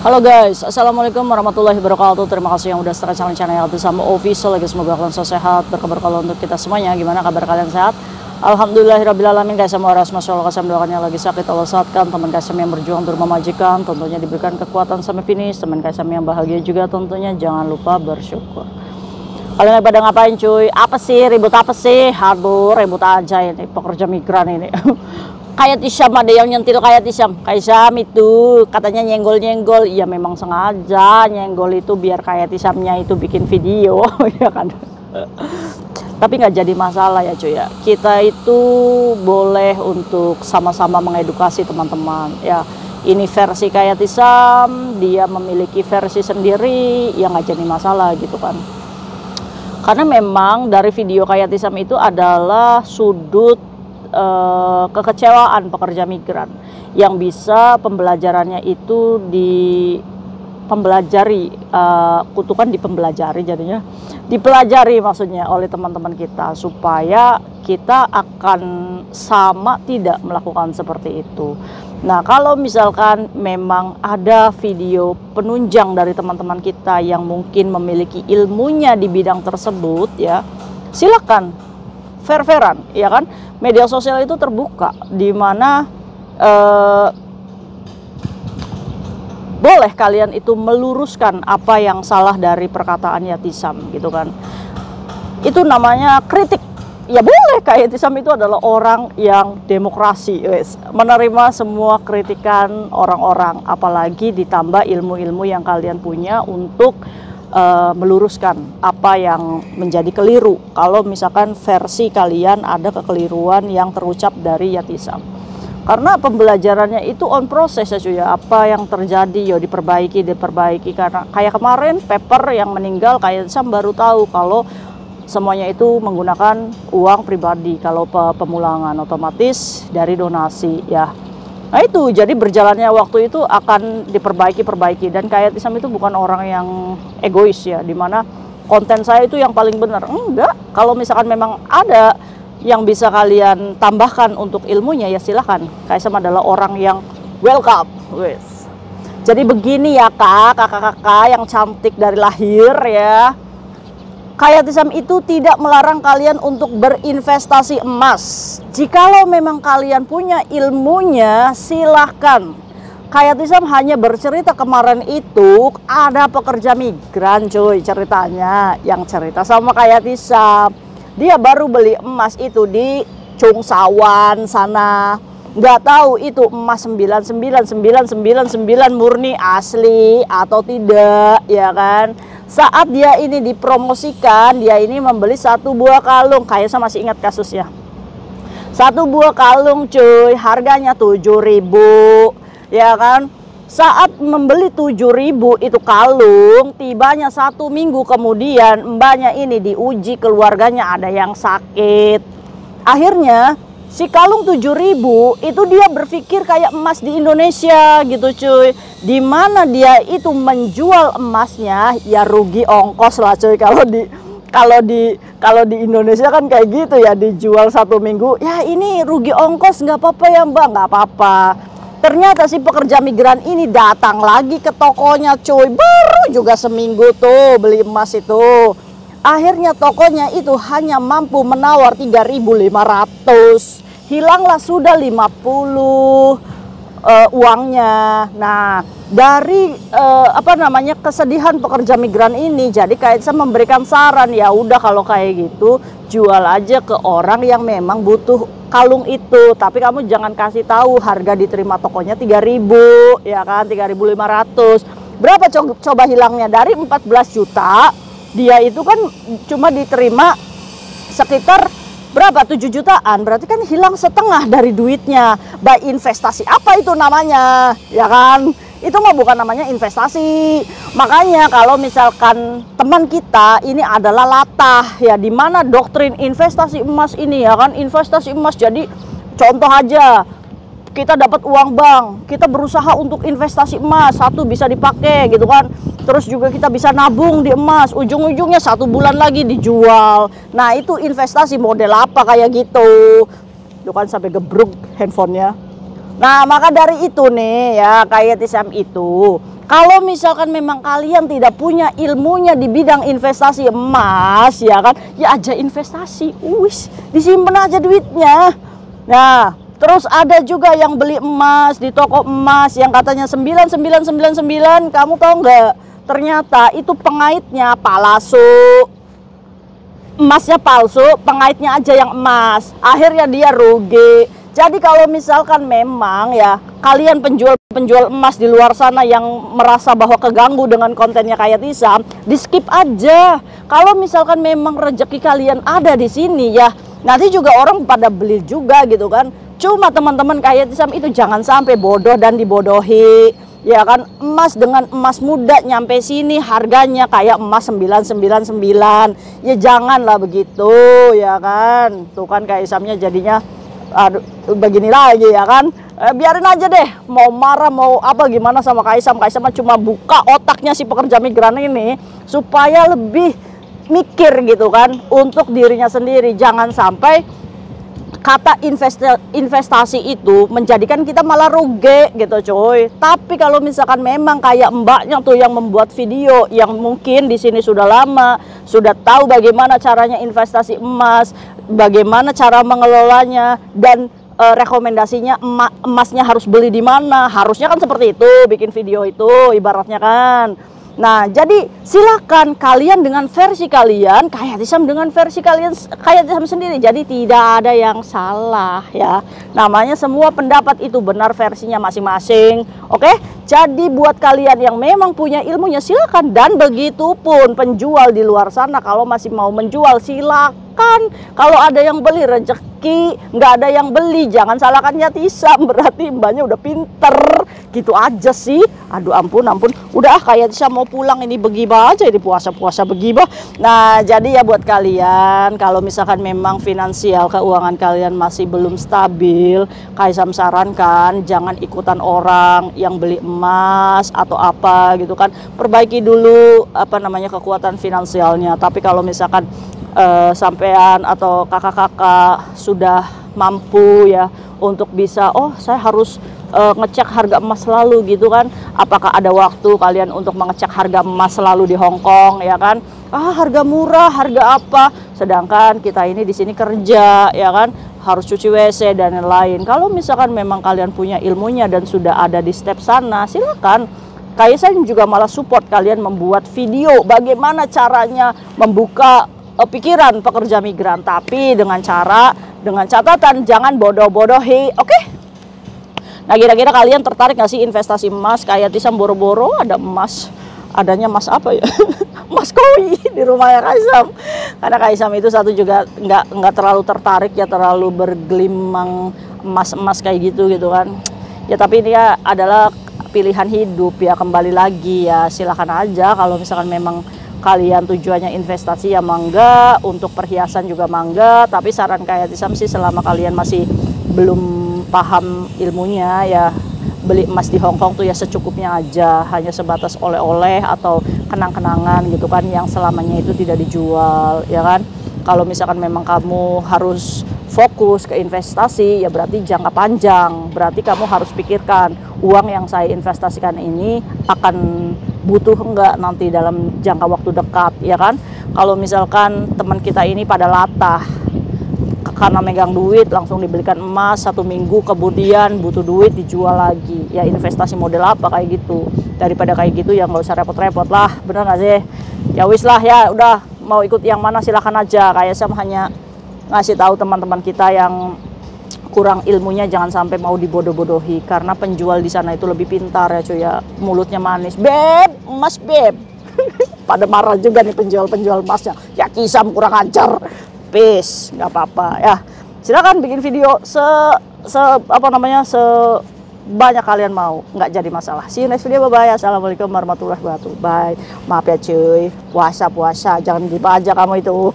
Halo guys, assalamualaikum warahmatullahi wabarakatuh. Terima kasih yang udah setelah channel sama official lagi. Semoga kalian sehat, berkabar kalau untuk kita semuanya. Gimana kabar kalian, sehat? Alhamdulillahirrabbilalamin guys. Sama orang masyaallah kasih doakannya lagi sakit Allah sehatkan. Teman guys yang berjuang untuk memajikan tentunya diberikan kekuatan sampai finish. Teman guys yang bahagia juga tentunya jangan lupa bersyukur. Kalian pada ngapain cuy? Apa sih? Ribut apa sih? Aduh, ribut aja ini pekerja migran ini. Kayak Tisam ada yang nyentil kayak Tisam. Kayak Tisam itu katanya nyenggol-nyenggol. Ya memang sengaja nyenggol itu biar kayak Tisamnya itu bikin video ya kan. Tapi nggak jadi masalah ya cuy ya. Kita itu boleh untuk sama-sama mengedukasi teman-teman ya. Ini versi kayak Tisam, dia memiliki versi sendiri, ya nggak jadi masalah gitu kan. Karena memang dari video kayak Tisam itu adalah sudut kekecewaan pekerja migran yang bisa pembelajarannya itu dipelajari maksudnya oleh teman-teman kita supaya kita akan sama tidak melakukan seperti itu. Nah, kalau misalkan memang ada video penunjang dari teman-teman kita yang mungkin memiliki ilmunya di bidang tersebut ya, silakan fair-fairan ya kan. Media sosial itu terbuka di mana boleh kalian itu meluruskan apa yang salah dari perkataan Tisam gitu kan. Itu namanya kritik. Ya boleh, kayak Tisam itu adalah orang yang demokrasi, guys. Menerima semua kritikan orang-orang, apalagi ditambah ilmu-ilmu yang kalian punya untuk meluruskan apa yang menjadi keliru. Kalau misalkan versi kalian ada kekeliruan yang terucap dari Tisam. Karena pembelajarannya itu on proses ya cuy ya. Apa yang terjadi ya diperbaiki. Karena kayak kemarin paper yang meninggal kayak Tisam baru tahu kalau semuanya itu menggunakan uang pribadi. Kalau pemulangan otomatis dari donasi ya. Nah itu, jadi berjalannya waktu itu akan diperbaiki. Dan kayak Tisam itu bukan orang yang egois ya, dimana konten saya itu yang paling benar. Enggak, kalau misalkan memang ada yang bisa kalian tambahkan untuk ilmunya ya silahkan. Kayak Tisam adalah orang yang welcome, guys. Jadi begini ya kakak-kakak yang cantik dari lahir ya. Kayak Tisam itu tidak melarang kalian untuk berinvestasi emas. Jikalau memang kalian punya ilmunya, silahkan. Kayak Tisam hanya bercerita kemarin itu ada pekerja migran cuy ceritanya. Yang cerita sama kayak Tisam. Dia baru beli emas itu di Cungsawan sana. Nggak tahu itu emas 999999 murni asli atau tidak ya kan. Saat dia ini dipromosikan, dia ini membeli satu buah kalung. Kayak saya masih ingat kasusnya. Satu buah kalung cuy, harganya 7.000 ya kan. Saat membeli 7.000 itu kalung, tibanya 1 minggu kemudian mbaknya ini diuji keluarganya ada yang sakit. Akhirnya si kalung 7.000 itu dia berpikir kayak emas di Indonesia gitu cuy. Dimana dia itu menjual emasnya ya rugi ongkos lah cuy. Kalau di Indonesia kan kayak gitu ya, dijual 1 minggu ya ini rugi ongkos, nggak apa-apa ya mbak, nggak apa-apa. Ternyata si pekerja migran ini datang lagi ke tokonya cuy, baru juga seminggu tuh beli emas itu. Akhirnya tokonya itu hanya mampu menawar 3.500. Hilanglah sudah 50 uangnya. Nah, dari kesedihan pekerja migran ini, jadi kayak saya memberikan saran ya udah kalau kayak gitu jual aja ke orang yang memang butuh kalung itu. Tapi kamu jangan kasih tahu harga diterima tokonya 3.000 ya kan, 3.500. Berapa coba hilangnya dari 14 juta? Dia itu kan cuma diterima sekitar berapa, 7 jutaan, berarti kan hilang setengah dari duitnya. Baik investasi apa itu namanya ya kan, itu mah bukan namanya investasi. Makanya kalau misalkan teman kita ini adalah latah ya, dimana doktrin investasi emas ini ya kan, investasi emas. Jadi contoh aja, kita dapat uang bank, kita berusaha untuk investasi emas, satu bisa dipakai gitu kan. Terus juga kita bisa nabung di emas, ujung-ujungnya 1 bulan lagi dijual. Nah itu investasi model apa kayak gitu. Itu kan sampai gebruk handphonenya. Nah, maka dari itu nih ya, kayak Tisam itu, kalau misalkan memang kalian tidak punya ilmunya di bidang investasi emas, ya kan, ya aja investasi, wis, disimpan aja duitnya. Nah, terus ada juga yang beli emas di toko emas yang katanya 9999, kamu tahu nggak? Ternyata itu pengaitnya palsu. Emasnya palsu, pengaitnya aja yang emas. Akhirnya dia rugi. Jadi kalau misalkan memang ya kalian penjual emas di luar sana yang merasa bahwa keganggu dengan kontennya kayak Tisam, di skip aja. Kalau misalkan memang rezeki kalian ada di sini ya, nanti juga orang pada beli juga gitu kan. Cuma teman-teman kayak Tisam itu jangan sampai bodoh dan dibodohi. Ya kan, emas dengan emas muda nyampe sini harganya kayak emas 999. Ya janganlah begitu ya kan. Tuh kan kayak Isamnya jadinya aduh, begini lagi ya kan. Biarin aja deh, mau marah mau apa gimana sama Kaisam. Kaisam cuma buka otaknya si pekerja migran ini supaya lebih mikir gitu kan untuk dirinya sendiri. Jangan sampai kata investasi itu menjadikan kita malah rugi gitu coy. Tapi kalau misalkan memang kayak mbaknya tuh yang membuat video, yang mungkin di sini sudah lama, sudah tahu bagaimana caranya investasi emas, bagaimana cara mengelolanya, dan rekomendasinya emasnya harus beli di mana, harusnya kan seperti itu bikin video itu ibaratnya kan. Nah, jadi silakan kalian dengan versi kalian, kayak Tisam dengan versi kalian, kayak Tisam sendiri. Jadi tidak ada yang salah ya. Namanya semua pendapat itu benar versinya masing-masing. Oke? Jadi buat kalian yang memang punya ilmunya silakan, dan begitu pun penjual di luar sana kalau masih mau menjual silakan. Kalau ada yang beli rezeki, nggak ada yang beli jangan salahkannya Tisam, berarti mbaknya udah pinter. Gitu aja sih. Aduh ampun. Udah kayak Tisam mau pulang ini begibah aja, ini puasa-puasa begibah. Nah, jadi ya buat kalian kalau misalkan memang finansial keuangan kalian masih belum stabil, Kaisam sarankan jangan ikutan orang yang beli emas atau apa gitu kan. Perbaiki dulu apa namanya kekuatan finansialnya. Tapi kalau misalkan sampean atau kakak-kakak sudah mampu ya untuk bisa, oh saya harus ngecek harga emas selalu gitu kan. Apakah ada waktu kalian untuk mengecek harga emas selalu di Hong Kong ya kan? Harga murah, harga apa? Sedangkan kita ini di sini kerja ya kan, harus cuci WC dan lain-lain. Kalau misalkan memang kalian punya ilmunya dan sudah ada di step sana, silakan. Kayak saya juga malah support kalian membuat video bagaimana caranya membuka pikiran pekerja migran, tapi dengan catatan jangan bodoh-bodohi. Oke? Nah, kira-kira kalian tertarik nggak sih investasi emas? Kayak Tisam boro-boro ada emas, adanya emas apa ya? Emas koi di rumahnya Kaisam. Karena Kaisam itu satu juga nggak terlalu tertarik ya, terlalu bergelimang emas kayak gitu kan. Ya tapi ini ya adalah pilihan hidup ya, kembali lagi ya silahkan aja. Kalau misalkan memang kalian tujuannya investasi ya mangga, untuk perhiasan juga mangga. Tapi saran kayak Tisam sih selama kalian masih belum paham ilmunya ya, beli emas di Hong Kong tuh ya secukupnya aja, hanya sebatas oleh-oleh atau kenang-kenangan gitu kan, yang selamanya itu tidak dijual ya kan. Kalau misalkan memang kamu harus fokus ke investasi ya berarti jangka panjang, berarti kamu harus pikirkan uang yang saya investasikan ini akan butuh enggak nanti dalam jangka waktu dekat ya kan. Kalau misalkan teman kita ini pada latah karena megang duit langsung dibelikan emas, 1 minggu kemudian butuh duit dijual lagi, ya investasi model apa kayak gitu. Daripada kayak gitu ya nggak usah repot-repot lah, bener nggak sih? Ya wis lah ya, udah mau ikut yang mana silahkan aja. Kayak saya hanya ngasih tahu teman-teman kita yang kurang ilmunya jangan sampai mau dibodoh-bodohi, karena penjual di sana itu lebih pintar ya cuy ya, mulutnya manis, beb emas beb. Pada marah juga nih penjual emasnya, ya Kisam kurang ajar. Peace, nggak apa-apa ya. Silakan bikin video sebanyak kalian mau, nggak jadi masalah. See you next video, bye bye. Assalamualaikum warahmatullahi wabarakatuh. Bye. Maaf ya cuy, puasa jangan gitu aja kamu itu.